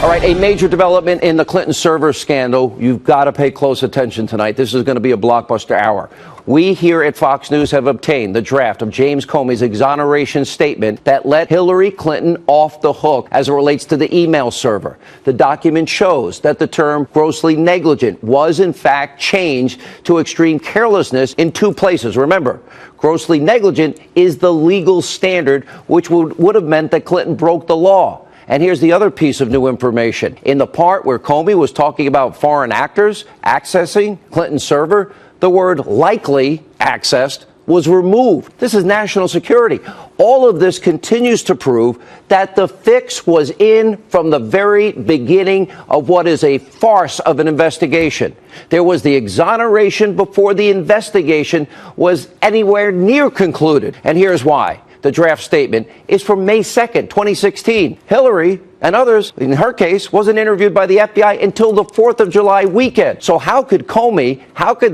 All right, a major development in the Clinton server scandal. You've got to pay close attention tonight. This is going to be a blockbuster hour. We here at Fox News have obtained the draft of James Comey's exoneration statement that let Hillary Clinton off the hook as it relates to the email server. The document shows that the term grossly negligent was in fact changed to extreme carelessness in two places. Remember, grossly negligent is the legal standard, which would have meant that Clinton broke the law. And here's the other piece of new information. In the part where Comey was talking about foreign actors accessing Clinton's server, the word likely accessed was removed. This is national security. All of this continues to prove that the fix was in from the very beginning of what is a farce of an investigation. There was the exoneration before the investigation was anywhere near concluded. And here's why. The draft statement is from May 2nd, 2016. Hillary and others, in her case, wasn't interviewed by the FBI until the 4th of July weekend. So how could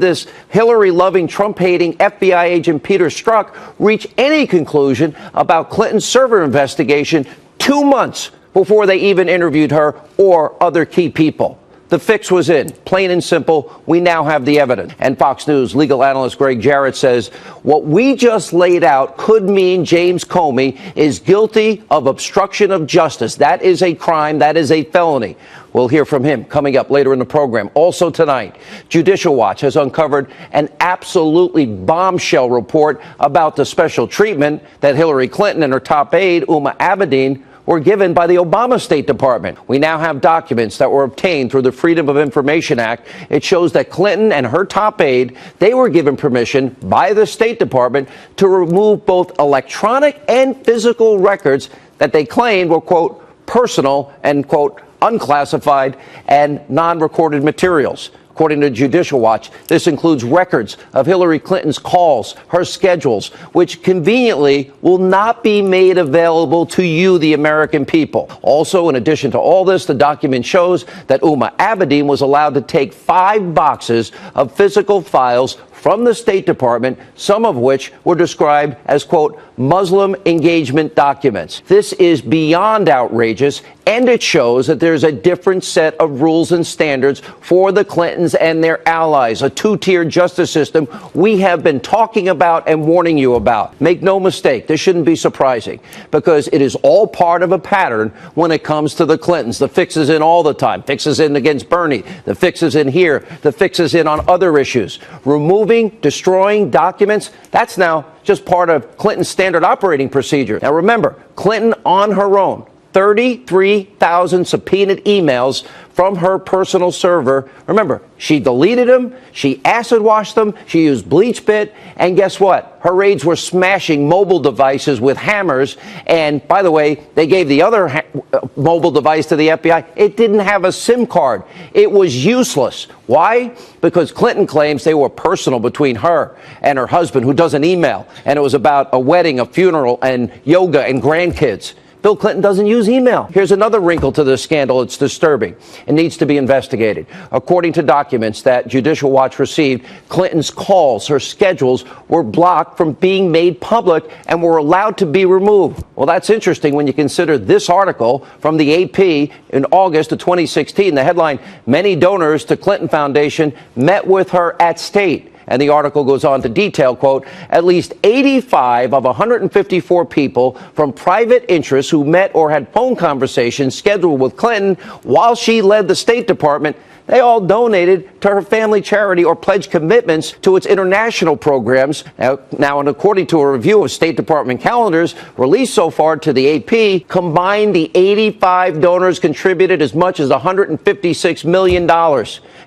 this Hillary-loving, Trump-hating FBI agent Peter Strzok reach any conclusion about Clinton's server investigation 2 months before they even interviewed her or other key people? The fix was in. Plain and simple, we now have the evidence. And Fox News legal analyst Greg Jarrett says what we just laid out could mean James Comey is guilty of obstruction of justice. That is a crime. That is a felony. We'll hear from him coming up later in the program. Also tonight, Judicial Watch has uncovered an absolutely bombshell report about the special treatment that Hillary Clinton and her top aide, Huma Abedin, were given by the Obama State Department. We now have documents that were obtained through the Freedom of Information Act. It shows that Clinton and her top aide, they were given permission by the State Department to remove both electronic and physical records that they claimed were, quote, personal and, quote, unclassified and non-recorded materials. According to Judicial Watch, this includes records of Hillary Clinton's calls, her schedules, which conveniently will not be made available to you, the American people. Also, in addition to all this, the document shows that Huma Abedin was allowed to take 5 boxes of physical files from the State Department, some of which were described as, quote, Muslim engagement documents. This is beyond outrageous, and it shows that there's a different set of rules and standards for the Clintons and their allies, a two-tier justice system we have been talking about and warning you about. Make no mistake, this shouldn't be surprising, because it is all part of a pattern when it comes to the Clintons. The fix is in all the time. Fix is in against Bernie. The fix is in here. The fix is in on other issues. Destroying documents, that's now just part of Clinton's standard operating procedure. Now remember, Clinton on her own, 33,000 subpoenaed emails from her personal server. Remember, she deleted them, she acid washed them, she used bleach bit, and guess what? Her raids were smashing mobile devices with hammers, and by the way, they gave the other mobile device to the FBI. It didn't have a SIM card. It was useless. Why? Because Clinton claims they were personal between her and her husband, who doesn't email, and it was about a wedding, a funeral, and yoga and grandkids. Bill Clinton doesn't use email. Here's another wrinkle to this scandal. It's disturbing. It needs to be investigated. According to documents that Judicial Watch received, Clinton's calls, her schedules, were blocked from being made public and were allowed to be removed. Well, that's interesting when you consider this article from the AP in August of 2016. The headline, "Many donors to Clinton Foundation met with her at state." And the article goes on to detail, quote, at least 85 of 154 people from private interests who met or had phone conversations scheduled with Clinton while she led the State Department, they all donated to her family charity or pledged commitments to its international programs. Now, and according to a review of State Department calendars released so far to the AP, combined the 85 donors contributed as much as $156 million.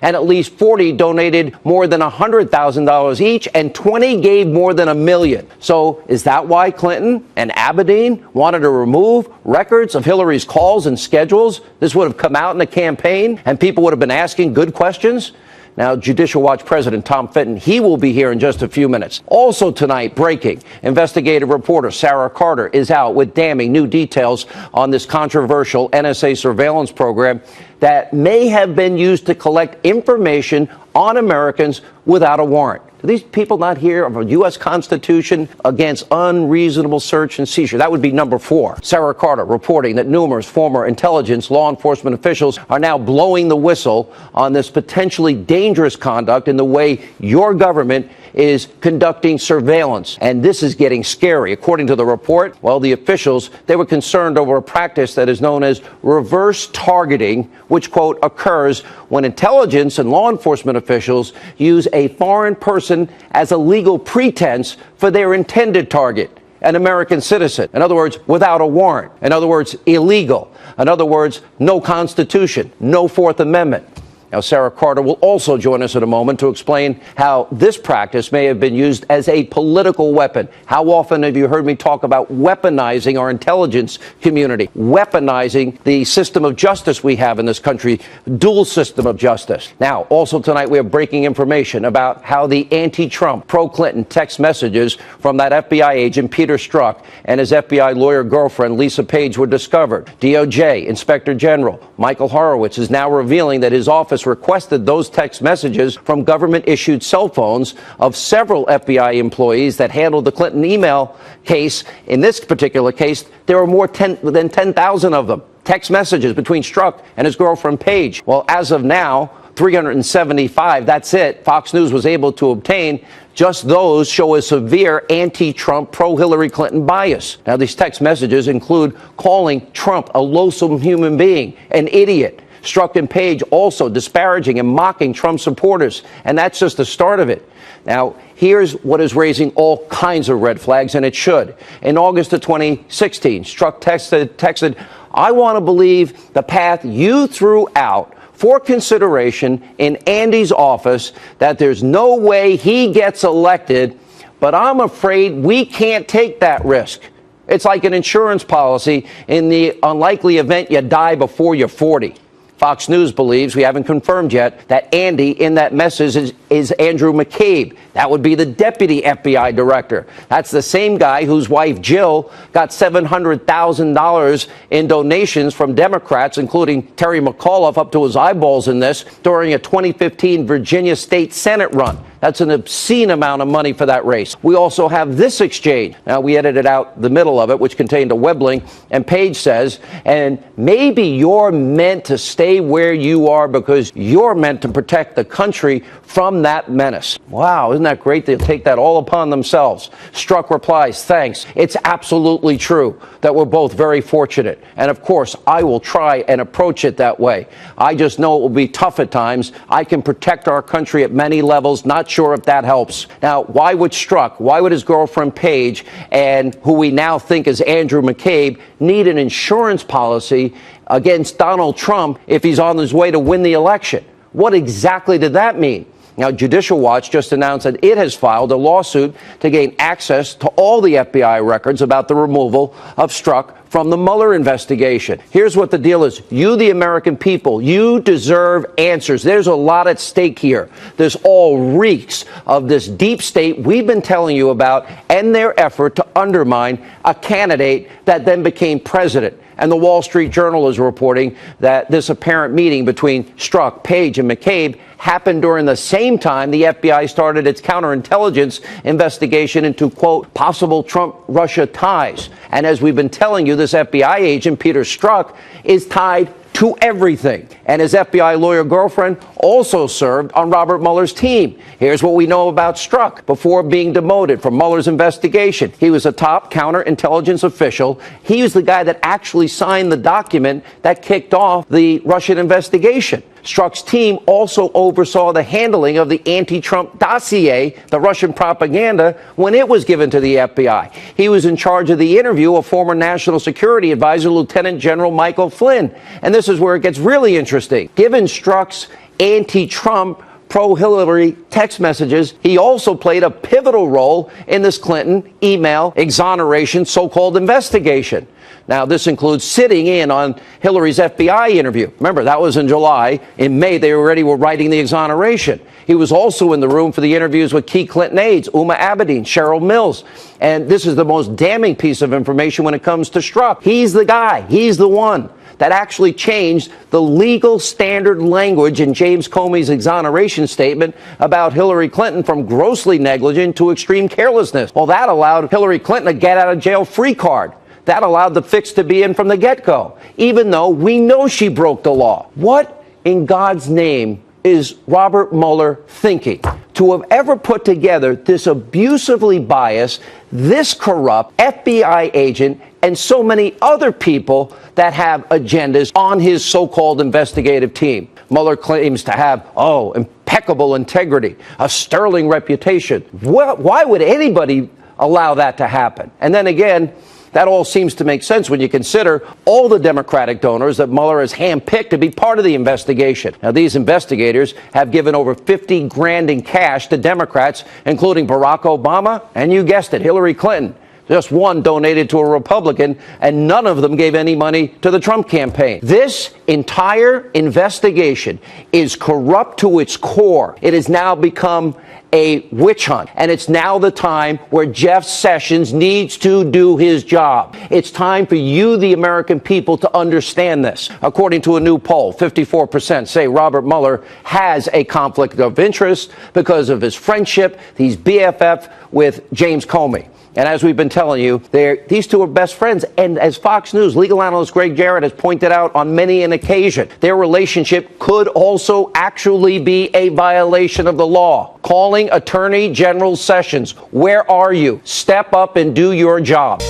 And at least 40 donated more than $100,000 each, and 20 gave more than $1 million. So is that why Clinton and Abedin wanted to remove records of Hillary's calls and schedules? This would have come out in the campaign, and people would have been asking good questions? Now, Judicial Watch President Tom Fitton, he will be here in just a few minutes. Also tonight, breaking, investigative reporter Sarah Carter is out with damning new details on this controversial NSA surveillance program that may have been used to collect information on Americans without a warrant. Do these people not hear of a U.S. Constitution against unreasonable search and seizure? That would be number 4. Sarah Carter reporting that numerous former intelligence law enforcement officials are now blowing the whistle on this potentially dangerous conduct in the way your government is conducting surveillance. And this is getting scary. According to the report, well, the officials, they were concerned over a practice that is known as reverse targeting, which, quote, occurs when intelligence and law enforcement officials use a foreign person as a legal pretense for their intended target, an American citizen. In other words, without a warrant. In other words, illegal. In other words, no Constitution, no Fourth Amendment. Now, Sarah Carter will also join us in a moment to explain how this practice may have been used as a political weapon. How often have you heard me talk about weaponizing our intelligence community, weaponizing the system of justice we have in this country, dual system of justice? Now, also tonight, we have breaking information about how the anti-Trump, pro-Clinton text messages from that FBI agent, Peter Strzok, and his FBI lawyer girlfriend, Lisa Page, were discovered. DOJ Inspector General Michael Horowitz is now revealing that his office requested those text messages from government-issued cell phones of several FBI employees that handled the Clinton email case. In this particular case, there were more than 10,000 of them. Text messages between Strzok and his girlfriend Page. Well, as of now, 375, that's it. Fox News was able to obtain. Just those show a severe anti-Trump, pro-Hillary Clinton bias. Now, these text messages include calling Trump a loathsome human being, an idiot. Strzok and Page also disparaging and mocking Trump supporters. And that's just the start of it. Now, here's what is raising all kinds of red flags, and it should. In August of 2016, Strzok texted, "I want to believe the path you threw out for consideration in Andy's office, that there's no way he gets elected, but I'm afraid we can't take that risk." It's like an insurance policy in the unlikely event you die before you're 40. Fox News believes, we haven't confirmed yet, that Andy in that message is Andrew McCabe. That would be the deputy FBI director. That's the same guy whose wife Jill got $700,000 in donations from Democrats, including Terry McAuliffe, up to his eyeballs in this, during a 2015 Virginia State Senate run. That's an obscene amount of money for that race. We also have this exchange. Now, we edited out the middle of it, which contained a web link, and Page says, "And maybe you're meant to stay where you are because you're meant to protect the country from that menace." Wow, isn't that great? They'll take that all upon themselves. Strzok replies, "Thanks. It's absolutely true that we're both very fortunate. And of course, I will try and approach it that way. I just know it will be tough at times. I can protect our country at many levels. Not sure if that helps." Now, why would Strzok, why would his girlfriend Page, and who we now think is Andrew McCabe, need an insurance policy against Donald Trump if he's on his way to win the election? What exactly did that mean? Now, Judicial Watch just announced that it has filed a lawsuit to gain access to all the FBI records about the removal of Strzok from the Mueller investigation. Here's what the deal is. You, the American people, you deserve answers. There's a lot at stake here. This all reeks of this deep state we've been telling you about and their effort to undermine a candidate that then became president. And the Wall Street Journal is reporting that this apparent meeting between Strzok, Page, and McCabe happened during the same time the FBI started its counterintelligence investigation into, quote, possible Trump-Russia ties. And as we've been telling you, this FBI agent, Peter Strzok, is tied to everything. And his FBI lawyer girlfriend also served on Robert Mueller's team. Here's what we know about Strzok. Before being demoted from Mueller's investigation, he was a top counterintelligence official. He was the guy that actually signed the document that kicked off the Russian investigation. Strzok's team also oversaw the handling of the anti-Trump dossier, the Russian propaganda, when it was given to the FBI. He was in charge of the interview of former National Security Advisor Lieutenant General Michael Flynn. And this is where it gets really interesting. Given Strzok's anti-Trump, pro-Hillary text messages, he also played a pivotal role in this Clinton email exoneration so-called investigation. Now, this includes sitting in on Hillary's FBI interview. Remember, that was in July. In May, they already were writing the exoneration. He was also in the room for the interviews with key Clinton aides, Uma Abedin, Cheryl Mills. And this is the most damning piece of information when it comes to Strzok. He's the guy. He's the one that actually changed the legal standard language in James Comey's exoneration statement about Hillary Clinton from grossly negligent to extreme carelessness. Well, that allowed Hillary Clinton a get-out-of-jail-free card. That allowed the fix to be in from the get-go, even though we know she broke the law. What in God's name is Robert Mueller thinking to have ever put together this abusively biased, this corrupt FBI agent and so many other people that have agendas on his so-called investigative team? Mueller claims to have, impeccable integrity, a sterling reputation. Why would anybody allow that to happen? And then again, that all seems to make sense when you consider all the Democratic donors that Mueller has handpicked to be part of the investigation. Now, these investigators have given over $50 grand in cash to Democrats, including Barack Obama and, you guessed it, Hillary Clinton. Just one donated to a Republican, and none of them gave any money to the Trump campaign. This entire investigation is corrupt to its core. It has now become a witch hunt, and it's now the time where Jeff Sessions needs to do his job. It's time for you, the American people, to understand this. According to a new poll, 54% say Robert Mueller has a conflict of interest because of his friendship, he's BFF with James Comey. And as we've been telling you, these two are best friends. And as Fox News legal analyst Greg Jarrett has pointed out on many an occasion, their relationship could also actually be a violation of the law. Calling Attorney General Sessions, where are you? Step up and do your job.